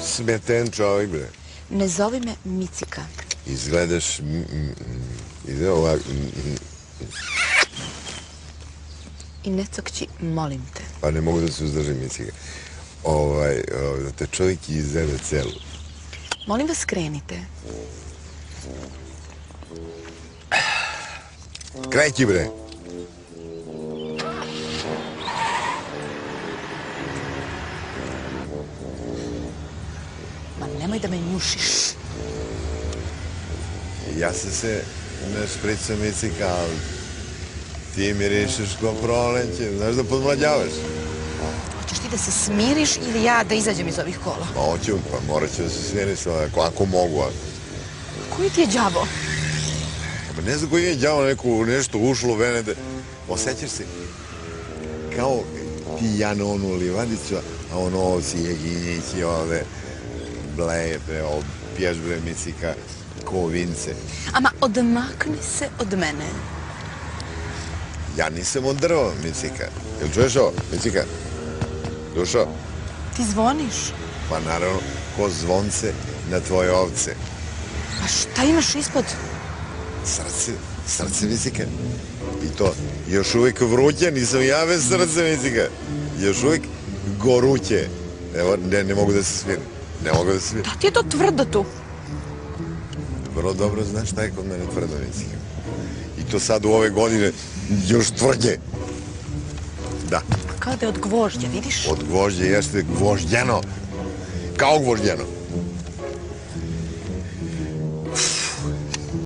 Smeten čovjek, bre. Ne zovi me Micika. Izgledaš... Ide ovak... I ne cokći, molim te. Pa ne mogu da se uzdržim, Micika. Da te čovjek izvede celu. Molim vas, krenite. Kreći, bre. Ma nemoj da me njušiš. Ja sam se ne špricao, Micika, ali ti mirišeš ko proleće. Znaš da podmlađavaš? Hoćeš ti da se smiriš ili ja da izađem iz ovih kola? Pa hoću, pa morat ću da se smirim ako mogu. Koji ti je đavo? Pa ne znam koji je đavo nešto ušlo u vene da... Osjećaš se kao ti ja na onu livadicu, a ono ovci jeginjići ovde bleje, piješ bre, Micika, ko vince. Ama odmakni se od mene. Ja nisam od drva, Micika. Jel čuješ ovo, Micika? Dušo? Ti zvoniš? Pa naravno, ko zvonce na tvoje ovce. A šta imaš ispod? Srce, Micika. I to još uvijek vruće, nisam ja bez srca, Micika. Još uvijek goruće. Evo, ne mogu da se smirim. Ne mogu da se smirim. Da ti je to tvrdo tu? Vrlo dobro znaš šta je kod mene tvrdo, Micika. I to sad u ove godine još tvrđe. Da. Kao da je od gvožđa, vidiš? Od gvožđa jeste gvožđeno. Kao gvožđeno.